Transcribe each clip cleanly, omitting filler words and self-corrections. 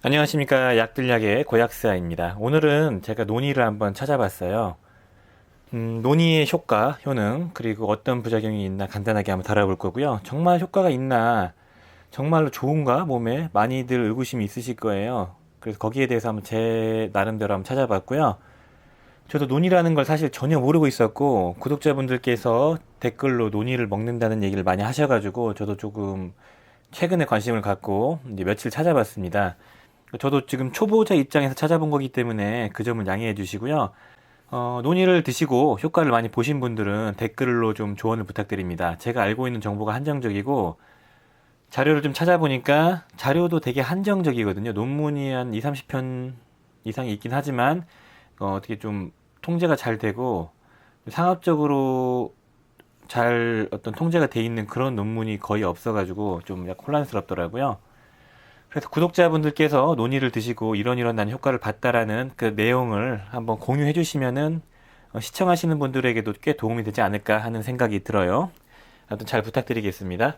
안녕하십니까. 약들약의 고약스아입니다. 오늘은 제가 논의를 한번 찾아봤어요. 논의의 효과, 효능, 그리고 어떤 부작용이 있나 간단하게 한번 다뤄볼 거고요. 정말 효과가 있나, 정말로 좋은가, 몸에 많이들 의구심이 있으실 거예요. 그래서 거기에 대해서 한번 제 나름대로 한번 찾아봤고요. 저도 논의라는 걸 사실 전혀 모르고 있었고, 구독자분들께서 댓글로 논의를 먹는다는 얘기를 많이 하셔가지고, 저도 조금 최근에 관심을 갖고 이제 며칠 찾아봤습니다. 저도 지금 초보자 입장에서 찾아본 거기 때문에 그 점을 양해해 주시고요. 논의를 드시고 효과를 많이 보신 분들은 댓글로 좀 조언을 부탁드립니다. 제가 알고 있는 정보가 한정적이고 자료를 좀 찾아보니까 자료도 되게 한정적이거든요. 논문이 한 2, 30편 이상이 있긴 하지만 어떻게 좀 통제가 잘 되고 상업적으로 잘 어떤 통제가 돼 있는 그런 논문이 거의 없어가지고 좀 약간 혼란스럽더라고요. 그래서 구독자분들께서 논의를 드시고 이런 난 효과를 봤다라는 그 내용을 한번 공유해 주시면은 시청하시는 분들에게도 꽤 도움이 되지 않을까 하는 생각이 들어요. 아무튼 잘 부탁드리겠습니다.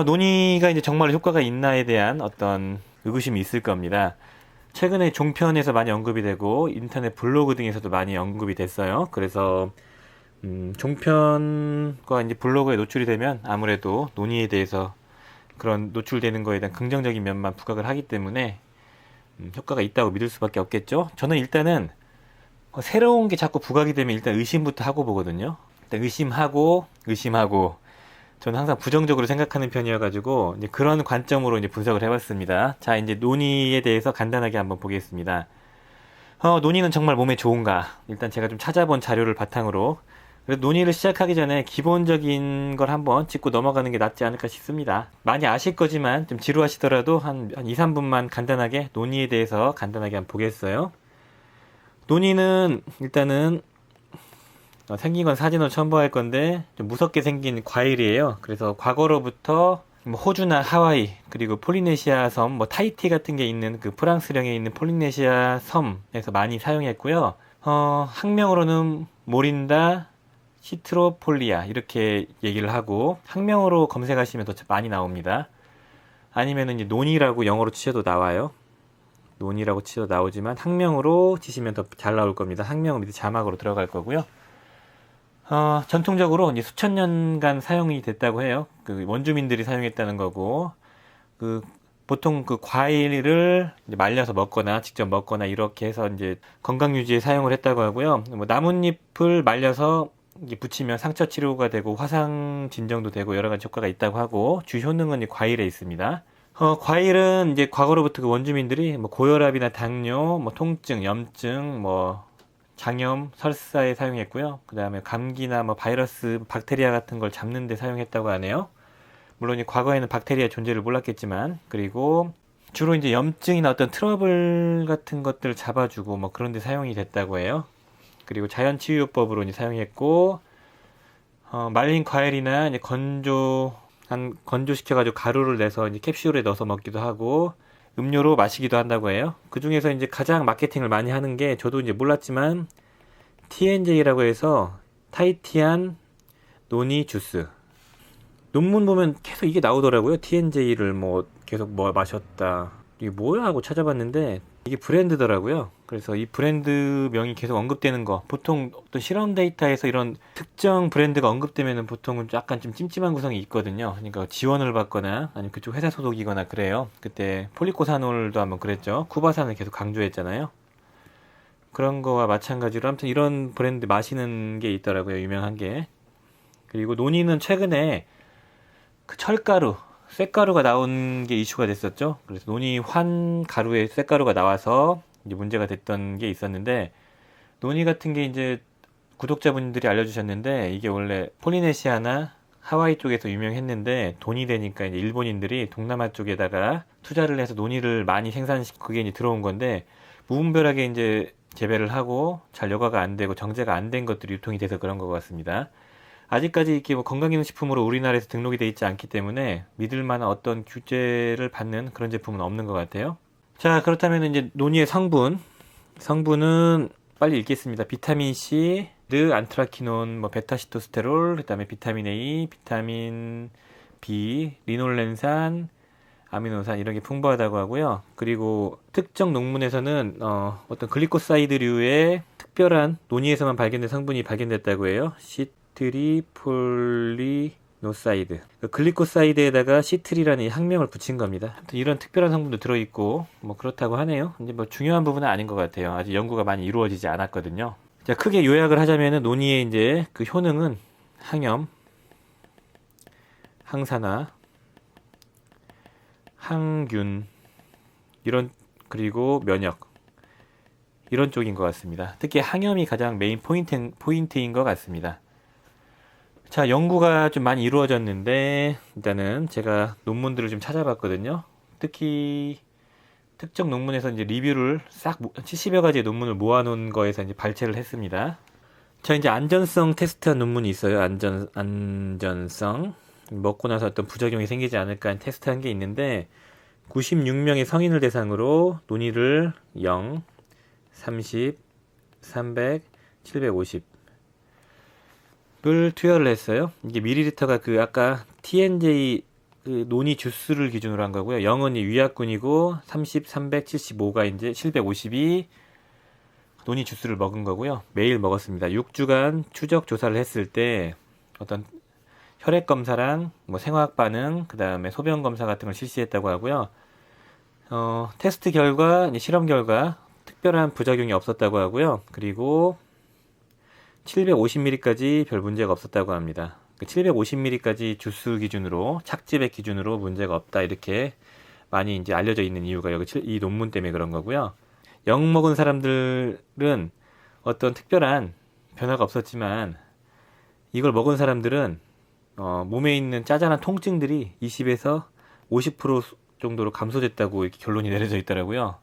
논의가 이제 정말 효과가 있나에 대한 어떤 의구심이 있을 겁니다. 최근에 종편에서 많이 언급이 되고 인터넷 블로그 등에서도 많이 언급이 됐어요. 그래서 종편과 이제 블로그에 노출이 되면 아무래도 논의에 대해서 그런 노출되는 거에 대한 긍정적인 면만 부각을 하기 때문에 효과가 있다고 믿을 수밖에 없겠죠. 저는 일단은 새로운 게 자꾸 부각이 되면 일단 의심부터 하고 보거든요. 일단 의심하고 저는 항상 부정적으로 생각하는 편이어가지고 이제 그런 관점으로 이제 분석을 해봤습니다. 자, 이제 논의에 대해서 간단하게 한번 보겠습니다. 논의는 정말 몸에 좋은가? 일단 제가 좀 찾아본 자료를 바탕으로 그래서 논의를 시작하기 전에 기본적인 걸 한번 짚고 넘어가는 게 낫지 않을까 싶습니다. 많이 아실 거지만 좀 지루하시더라도 한 2, 3분만 간단하게 논의에 대해서 간단하게 한번 보겠어요. 논의는 일단은 생긴 건 사진으로 첨부할 건데 좀 무섭게 생긴 과일이에요. 그래서 과거로부터 뭐 호주나 하와이 그리고 폴리네시아 섬, 뭐 타히티 같은 게 있는 그 프랑스령에 있는 폴리네시아 섬에서 많이 사용했고요. 학명으로는 모린다 시트로폴리아 이렇게 얘기를 하고 학명으로 검색하시면 더 많이 나옵니다. 아니면은 이제 논이라고 영어로 치셔도 나와요. 논이라고 치셔도 나오지만 학명으로 치시면 더 잘 나올 겁니다. 학명은 밑에 자막으로 들어갈 거고요. 전통적으로 이제 수천 년간 사용이 됐다고 해요. 그 원주민들이 사용했다는 거고, 그 보통 그 과일을 이제 말려서 먹거나 직접 먹거나 이렇게 해서 이제 건강 유지에 사용을 했다고 하고요. 뭐 나뭇잎을 말려서 이게 붙이면 상처 치료가 되고 화상 진정도 되고 여러 가지 효과가 있다고 하고 주 효능은 이 과일에 있습니다. 과일은 이제 과거로부터 그 원주민들이 뭐 고혈압이나 당뇨, 뭐 통증, 염증, 뭐 장염, 설사에 사용했고요. 그 다음에 감기나 뭐 바이러스, 박테리아 같은 걸 잡는 데 사용했다고 하네요. 물론 이 과거에는 박테리아 존재를 몰랐겠지만, 그리고 주로 이제 염증이나 어떤 트러블 같은 것들을 잡아주고 뭐 그런 데 사용이 됐다고 해요. 그리고 자연치유요법으로 이제 사용했고, 말린 과일이나 이제 건조시켜가지고 가루를 내서 이제 캡슐에 넣어서 먹기도 하고, 음료로 마시기도 한다고 해요. 그 중에서 이제 가장 마케팅을 많이 하는 게 저도 이제 몰랐지만 TNJ라고 해서 타이티안 노니 주스. 논문 보면 계속 이게 나오더라고요. TNJ를 뭐 계속 뭐 마셨다. 이게 뭐야 하고 찾아봤는데 이게 브랜드더라고요. 그래서 이 브랜드 명이 계속 언급되는 거. 보통 어떤 실험 데이터에서 이런 특정 브랜드가 언급되면은 보통은 약간 좀 찜찜한 구성이 있거든요. 그러니까 지원을 받거나 아니면 그쪽 회사 소속이거나 그래요. 그때 폴리코사놀도 한번 그랬죠. 쿠바산을 계속 강조했잖아요. 그런 거와 마찬가지로 아무튼 이런 브랜드 마시는 게 있더라고요. 유명한 게. 그리고 논의는 최근에 그 철가루, 쇳가루가 나온 게 이슈가 됐었죠. 그래서 논이 환 가루에 쇳가루가 나와서 이제 문제가 됐던 게 있었는데 논이 같은 게 이제 구독자분들이 알려주셨는데 이게 원래 폴리네시아나 하와이 쪽에서 유명했는데 돈이 되니까 이제 일본인들이 동남아 쪽에다가 투자를 해서 논이를 많이 생산시키고 그게 이제 들어온 건데 무분별하게 이제 재배를 하고 잘 여과가 안 되고 정제가 안 된 것들이 유통이 돼서 그런 것 같습니다. 아직까지 이렇게 뭐 건강기능식품으로 우리나라에서 등록이 돼 있지 않기 때문에 믿을 만한 어떤 규제를 받는 그런 제품은 없는 것 같아요. 자, 그렇다면 이제 논의의 성분은 빨리 읽겠습니다. 비타민 C, 르, 안트라키논, 뭐 베타시토스테롤, 그다음에 비타민 A, 비타민 B, 리놀렌산, 아미노산 이런 게 풍부하다고 하고요. 그리고 특정 논문에서는 어떤 글리코사이드류의 특별한 논이에서만 발견된 성분이 발견됐다고 해요. 시트리폴리노사이드. 그 글리코사이드에다가 시트리라는 이 학명을 붙인 겁니다. 아무튼 이런 특별한 성분도 들어있고 뭐 그렇다고 하네요. 근데 뭐 중요한 부분은 아닌 것 같아요. 아직 연구가 많이 이루어지지 않았거든요. 자, 크게 요약을 하자면은 논이의 이제 그 효능은 항염, 항산화, 항균 이런 그리고 면역 이런 쪽인 것 같습니다. 특히 항염이 가장 메인 포인트인 것 같습니다. 자, 연구가 좀 많이 이루어졌는데 일단은 제가 논문들을 좀 찾아봤거든요. 특히 특정 논문에서 이제 리뷰를 싹 70여 가지의 논문을 모아놓은 거에서 이제 발췌를 했습니다. 자, 이제 안전성 테스트한 논문이 있어요. 안전성. 먹고 나서 어떤 부작용이 생기지 않을까 하는 테스트한 게 있는데 96명의 성인을 대상으로 논이를 0, 30, 300, 750을 투여를 했어요. 이게 밀리리터가 그 아까 TNJ 그 논이 주스를 기준으로 한 거고요. 0은 위약군이고 30, 375가 이제 750이 논이 주스를 먹은 거고요. 매일 먹었습니다. 6주간 추적 조사를 했을 때 어떤 혈액 검사랑 뭐 생화학 반응, 그 다음에 소변 검사 같은 걸 실시했다고 하고요. 테스트 결과, 실험 결과 특별한 부작용이 없었다고 하고요. 그리고 750ml까지 별 문제가 없었다고 합니다. 750ml까지 주스 기준으로 착즙액 기준으로 문제가 없다 이렇게 많이 이제 알려져 있는 이유가 여기 이 논문 때문에 그런 거고요. 약 먹은 사람들은 어떤 특별한 변화가 없었지만 이걸 먹은 사람들은 몸에 있는 짜잘한 통증들이 20에서 50% 정도로 감소됐다고 이렇게 결론이 내려져 있더라고요.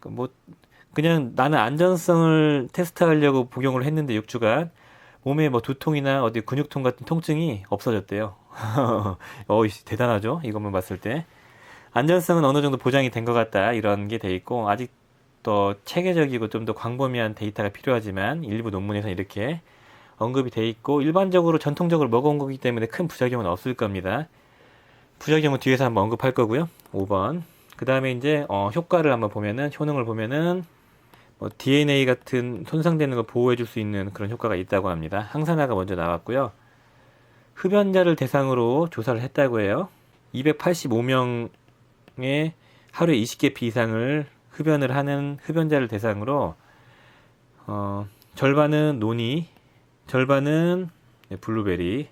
뭐 그냥 나는 안전성을 테스트하려고 복용을 했는데 6주간 몸에 뭐 두통이나 어디 근육통 같은 통증이 없어졌대요. 대단하죠? 이것만 봤을 때. 안전성은 어느 정도 보장이 된 것 같다. 이런 게 돼 있고 아직 더 체계적이고 좀 더 광범위한 데이터가 필요하지만 일부 논문에서 이렇게 언급이 돼 있고 일반적으로 전통적으로 먹어온 거기 때문에 큰 부작용은 없을 겁니다. 부작용은 뒤에서 한번 언급할 거고요. 5번. 그 다음에 이제 효과를 한번 보면은 효능을 보면은 뭐 DNA 같은 손상되는 걸 보호해 줄 수 있는 그런 효과가 있다고 합니다. 항산화가 먼저 나왔고요. 흡연자를 대상으로 조사를 했다고 해요. 285명의 하루에 20개 이상을 흡연을 하는 흡연자를 대상으로 절반은 논이, 절반은 블루베리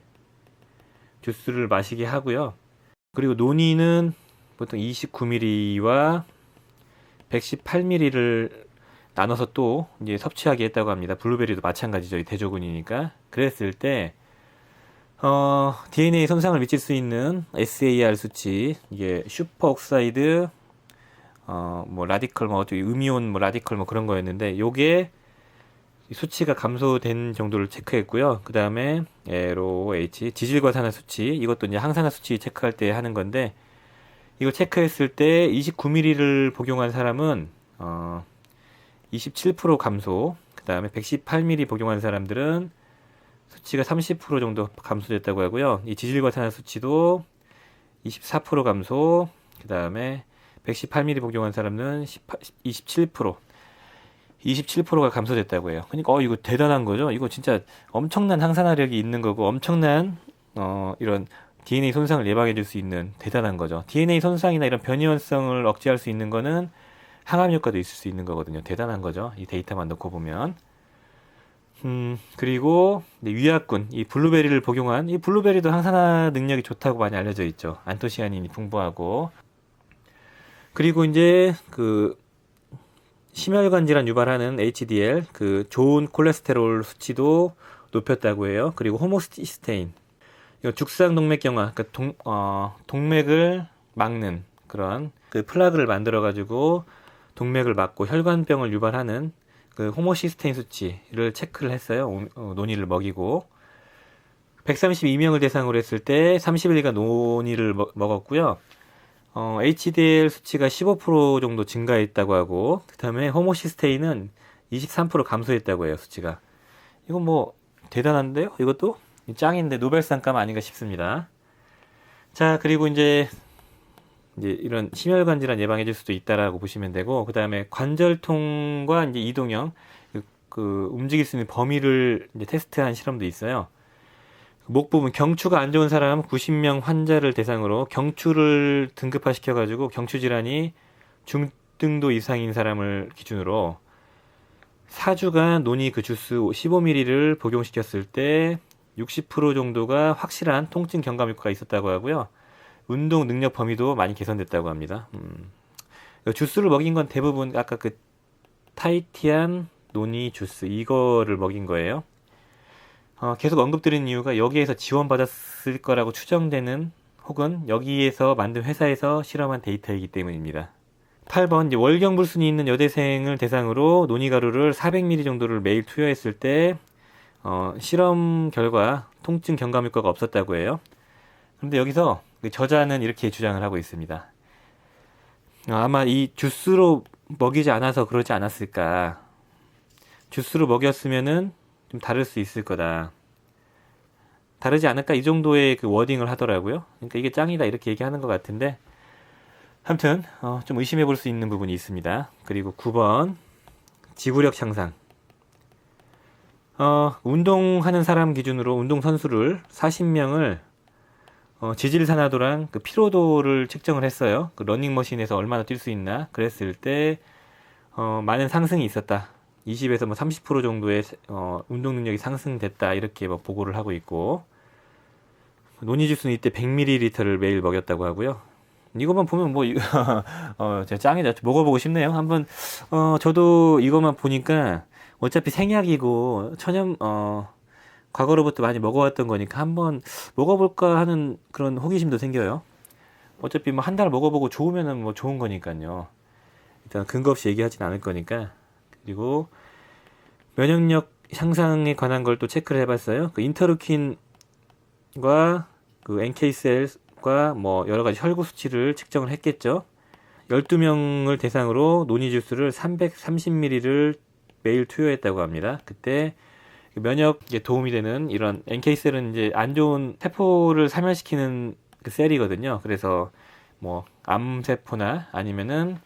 주스를 마시게 하고요. 그리고 논이는 보통 29ml와 118ml를 나눠서 또 이제 섭취하게 했다고 합니다. 블루베리도 마찬가지죠. 대조군이니까. 그랬을 때 DNA 손상을 미칠 수 있는 SAR 수치, 이게 슈퍼 옥사이드, 뭐 라디컬, 뭐 어쩌고 음이온, 뭐 라디컬, 뭐 그런 거였는데, 요게 수치가 감소된 정도를 체크했고요. 그 다음에 LOH, 지질과산화 수치, 이것도 이제 항산화 수치 체크할 때 하는 건데, 이거 체크했을 때 29ml를 복용한 사람은 27% 감소, 그 다음에 118ml 복용한 사람들은 수치가 30% 정도 감소됐다고 하고요. 이 지질과산화 수치도 24% 감소, 그 다음에 118ml 복용한 사람은 27%가 감소됐다고 해요. 그러니까 이거 대단한 거죠. 이거 진짜 엄청난 항산화력이 있는 거고 엄청난 이런 DNA 손상을 예방해 줄 수 있는 대단한 거죠. DNA 손상이나 이런 변이원성을 억제할 수 있는 거는 항암 효과도 있을 수 있는 거거든요. 대단한 거죠. 이 데이터만 놓고 보면. 그리고 위약군, 이 블루베리를 복용한 이 블루베리도 항산화 능력이 좋다고 많이 알려져 있죠. 안토시아닌이 풍부하고. 그리고 이제 그 심혈관 질환 유발하는 HDL, 그 좋은 콜레스테롤 수치도 높였다고 해요. 그리고 호모시스테인, 이거 죽상동맥경화, 그러니까 동맥을 막는 그런 그 플라그를 만들어 가지고 동맥을 막고 혈관병을 유발하는 그 호모시스테인 수치를 체크를 했어요. 논이를 먹이고 132명을 대상으로 했을 때 30일간 논이를 먹었고요. HDL 수치가 15% 정도 증가했다고 하고, 그 다음에 호모시스테인은 23% 감소했다고 해요, 수치가. 이건 뭐, 대단한데요? 이것도? 짱인데 노벨상감 아닌가 싶습니다. 자, 그리고 이제, 이제 이런 심혈관 질환 예방해 줄 수도 있다라고 보시면 되고, 그 다음에 관절통과 이제 이동형, 그 움직일 수 있는 범위를 이제 테스트한 실험도 있어요. 목 부분 경추가 안 좋은 사람 90명 환자를 대상으로 경추를 등급화 시켜가지고 경추 질환이 중등도 이상인 사람을 기준으로 4주간 노니 그 주스 15ml를 복용시켰을 때 60% 정도가 확실한 통증 경감 효과가 있었다고 하고요. 운동 능력 범위도 많이 개선됐다고 합니다. 주스를 먹인 건 대부분 아까 그 타이티안 노니 주스 이거를 먹인 거예요. 계속 언급드리는 이유가 여기에서 지원받았을 거라고 추정되는 혹은 여기에서 만든 회사에서 실험한 데이터이기 때문입니다. 8번 이제 월경불순이 있는 여대생을 대상으로 노니가루를 400ml 정도를 매일 투여했을 때 실험 결과 통증 경감 효과가 없었다고 해요. 그런데 여기서 그 저자는 이렇게 주장을 하고 있습니다. 아마 이 주스로 먹이지 않아서 그러지 않았을까. 주스로 먹였으면은 좀 다를 수 있을 거다. 다르지 않을까? 이 정도의 그 워딩을 하더라고요. 그러니까 이게 짱이다 이렇게 얘기하는 것 같은데, 아무튼 좀 의심해 볼 수 있는 부분이 있습니다. 그리고 9번 지구력 향상. 운동하는 사람 기준으로 운동선수를 40명을 지질산화도랑 그 피로도를 측정을 했어요. 그 러닝머신에서 얼마나 뛸 수 있나 그랬을 때 많은 상승이 있었다. 20에서 뭐 30% 정도의 운동 능력이 상승됐다 이렇게 뭐 보고를 하고 있고, 노니주스는 이때 100ml를 매일 먹였다고 하고요. 이것만 보면 뭐 제가 짱이다. 먹어보고 싶네요. 한번 저도 이것만 보니까 어차피 생약이고 과거로부터 많이 먹어왔던 거니까 한번 먹어볼까 하는 그런 호기심도 생겨요. 어차피 뭐 한 달 먹어보고 좋으면은 뭐 좋은 거니까요. 일단 근거 없이 얘기하진 않을 거니까. 그리고 면역력 향상에 관한 걸 또 체크를 해봤어요. 그 인터루킨과 그 NK셀과 뭐 여러 가지 혈구 수치를 측정을 했겠죠. 12명을 대상으로 노니 주스를 330ml를 매일 투여했다고 합니다. 그때 면역에 도움이 되는 이런 NK셀은 이제 안 좋은 세포를 사멸시키는 그 셀이거든요. 그래서 뭐 암세포나 아니면은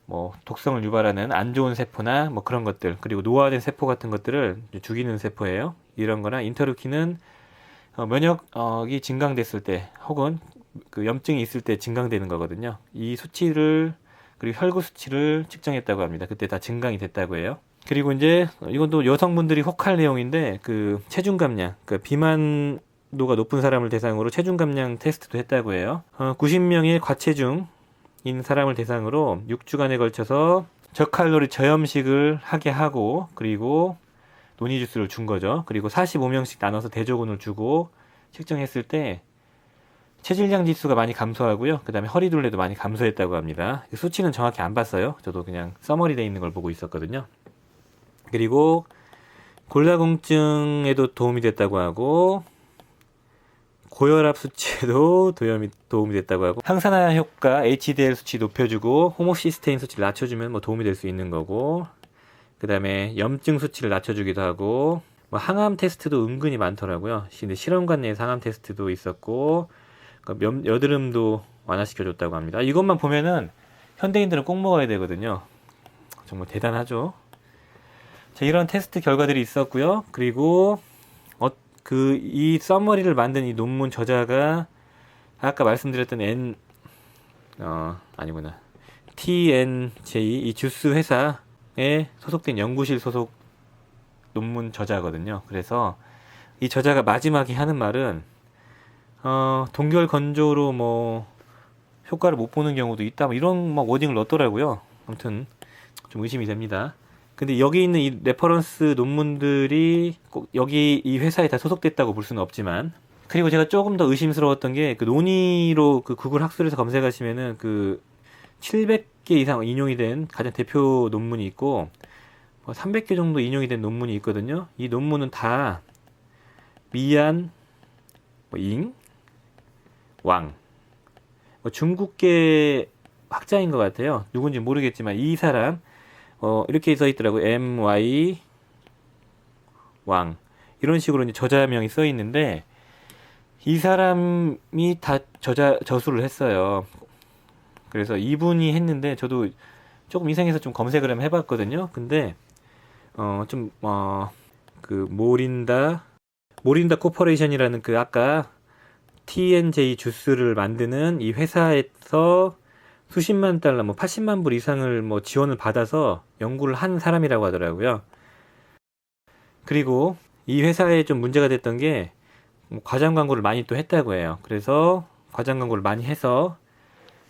뭐 독성을 유발하는 안 좋은 세포나 뭐 그런 것들, 그리고 노화된 세포 같은 것들을 죽이는 세포예요. 이런 거나 인터루킨은 면역이 증강됐을 때 혹은 그 염증이 있을 때 증강되는 거거든요. 이 수치를, 그리고 혈구 수치를 측정했다고 합니다. 그때 다 증강이 됐다고 해요. 그리고 이제 이건 또 여성분들이 혹할 내용인데, 그 체중 감량, 그 비만도가 높은 사람을 대상으로 체중 감량 테스트도 했다고 해요. 90명의 과체중인 사람을 대상으로 6주간에 걸쳐서 저칼로리 저염식을 하게 하고, 그리고 노니 주스를 준 거죠. 그리고 45명씩 나눠서 대조군을 주고 측정했을 때 체질량 지수가 많이 감소하고요. 그 다음에 허리둘레도 많이 감소했다고 합니다. 수치는 정확히 안 봤어요. 저도 그냥 서머리 돼 있는 걸 보고 있었거든요. 그리고 골다공증에도 도움이 됐다고 하고, 고혈압 수치에도 도움이 됐다고 하고, 항산화 효과 HDL 수치 높여주고 호모시스테인 수치를 낮춰주면 뭐 도움이 될 수 있는 거고, 그 다음에 염증 수치를 낮춰주기도 하고, 뭐 항암 테스트도 은근히 많더라고요. 근데 실험관 내에 항암 테스트도 있었고, 여드름도 완화시켜줬다고 합니다. 이것만 보면은 현대인들은 꼭 먹어야 되거든요. 정말 대단하죠. 자, 이런 테스트 결과들이 있었고요. 그리고 이 서머리를 만든 이 논문 저자가 아까 말씀드렸던 TNJ 이 주스 회사에 소속된 연구실 소속 논문 저자거든요. 그래서 이 저자가 마지막에 하는 말은 동결 건조로 뭐 효과를 못 보는 경우도 있다, 뭐 이런 막 워딩을 넣었더라고요. 아무튼 좀 의심이 됩니다. 근데 여기 있는 이 레퍼런스 논문들이 꼭 여기 이 회사에 다 소속됐다고 볼 수는 없지만, 그리고 제가 조금 더 의심스러웠던 게 그 논의로 그 구글 학술에서 검색하시면은 그 700개 이상 인용이 된 가장 대표 논문이 있고 300개 정도 인용이 된 논문이 있거든요. 이 논문은 다 미안, 잉, 왕, 중국계 학자인 것 같아요. 누군지 모르겠지만 이 사람 이렇게 써 있더라고요. MY 왕, 이런 식으로 이제 저자명이 써 있는데, 이 사람이 다 저수를 했어요. 그래서 이분이 했는데 저도 조금 이상해서 좀 검색을 한번 해봤거든요. 근데 그 모린다 코퍼레이션이라는 그 아까 TNJ 주스를 만드는 이 회사에서 수십만 달러, 뭐 80만 불 이상을 뭐 지원을 받아서 연구를 한 사람이라고 하더라고요. 그리고 이 회사에 좀 문제가 됐던 게 과장 광고를 많이 또 했다고 해요. 그래서 과장 광고를 많이 해서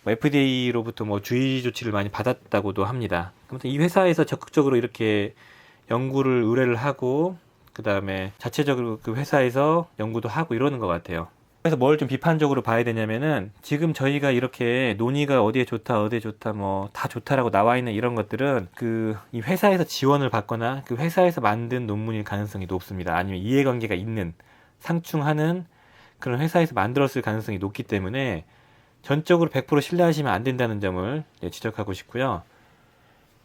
FDA로부터 뭐 주의 조치를 많이 받았다고도 합니다. 아무튼 이 회사에서 적극적으로 이렇게 연구를 의뢰를 하고 그 다음에 자체적으로 그 회사에서 연구도 하고 이러는 것 같아요. 그래서 뭘 좀 비판적으로 봐야 되냐면은 지금 저희가 이렇게 논의가 어디에 좋다 뭐 다 좋다라고 나와 있는 이런 것들은 그 이 회사에서 지원을 받거나 그 회사에서 만든 논문일 가능성이 높습니다. 아니면 이해관계가 있는 상충하는 그런 회사에서 만들었을 가능성이 높기 때문에 전적으로 100% 신뢰하시면 안 된다는 점을 지적하고 싶고요.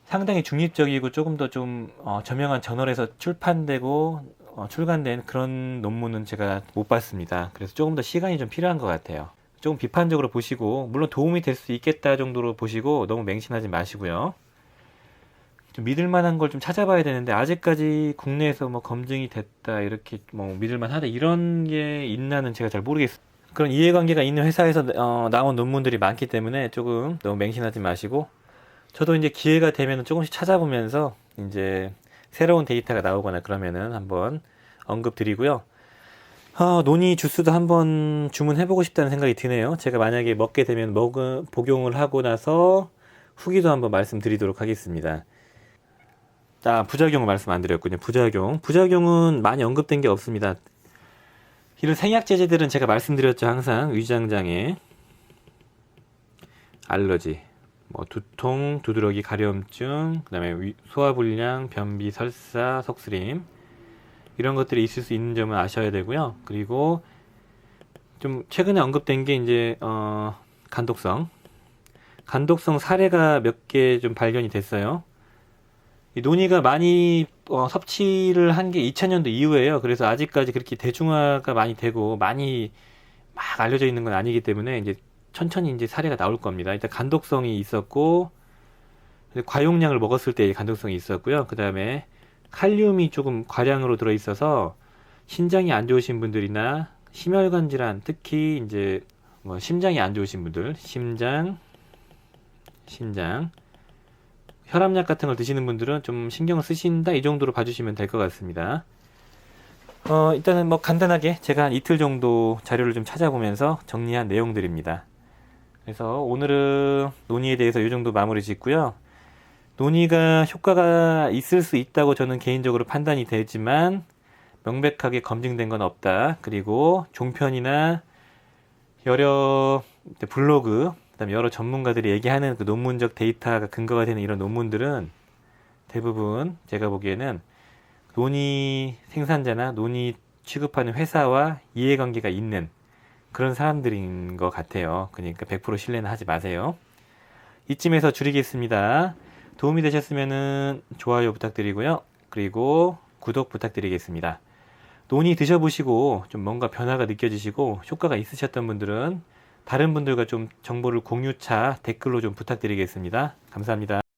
상당히 중립적이고 조금 더 좀 저명한 저널에서 출판되고 출간된 그런 논문은 제가 못 봤습니다. 그래서 조금 더 시간이 좀 필요한 것 같아요. 조금 비판적으로 보시고 물론 도움이 될 수 있겠다 정도로 보시고 너무 맹신하지 마시고요. 좀 믿을 만한 걸 좀 찾아봐야 되는데 아직까지 국내에서 뭐 검증이 됐다 이렇게 뭐 믿을 만하다 이런 게 있나는 제가 잘 모르겠어요. 그런 이해관계가 있는 회사에서 나온 논문들이 많기 때문에 조금 너무 맹신하지 마시고 저도 이제 기회가 되면 조금씩 찾아보면서 이제 새로운 데이터가 나오거나 그러면은 한번 언급 드리고요. 노니 주스도 한번 주문해보고 싶다는 생각이 드네요. 제가 만약에 먹게 되면 복용을 하고 나서 후기도 한번 말씀드리도록 하겠습니다. 부작용을 말씀 안 드렸군요. 부작용은 많이 언급된 게 없습니다. 이런 생약제제들은 제가 말씀드렸죠. 항상 위장장애, 알러지, 뭐 두통, 두드러기, 가려움증, 그 다음에 소화불량, 변비, 설사, 속쓰림 이런 것들이 있을 수 있는 점을 아셔야 되고요. 그리고 좀 최근에 언급된 게 이제 간독성 사례가 몇 개 좀 발견이 됐어요. 이 논의가 많이 섭취를 한 게 2000년도 이후에요. 그래서 아직까지 그렇게 대중화가 많이 되고 많이 막 알려져 있는 건 아니기 때문에 이제 천천히 이제 사례가 나올 겁니다. 일단 간독성이 있었고 과용량을 먹었을 때 간독성이 있었고요. 그 다음에 칼륨이 조금 과량으로 들어 있어서 신장이 안 좋으신 분들이나 심혈관 질환, 특히 이제 뭐 심장이 안 좋으신 분들, 심장, 혈압약 같은 걸 드시는 분들은 좀 신경을 쓰신다 이 정도로 봐주시면 될 것 같습니다. 일단은 뭐 간단하게 제가 한 이틀 정도 자료를 좀 찾아보면서 정리한 내용들입니다. 그래서 오늘은 논의에 대해서 이 정도 마무리 짓고요. 논의가 효과가 있을 수 있다고 저는 개인적으로 판단이 되지만 명백하게 검증된 건 없다. 그리고 종편이나 여러 블로그, 그다음에 여러 전문가들이 얘기하는 그 논문적 데이터가 근거가 되는 이런 논문들은 대부분 제가 보기에는 논의 생산자나 논의 취급하는 회사와 이해관계가 있는 그런 사람들인 것 같아요. 그러니까 100% 신뢰는 하지 마세요. 이쯤에서 줄이겠습니다. 도움이 되셨으면 좋아요 부탁드리고요. 그리고 구독 부탁드리겠습니다. 논의 드셔보시고 좀 뭔가 변화가 느껴지시고 효과가 있으셨던 분들은 다른 분들과 좀 정보를 공유차 댓글로 좀 부탁드리겠습니다. 감사합니다.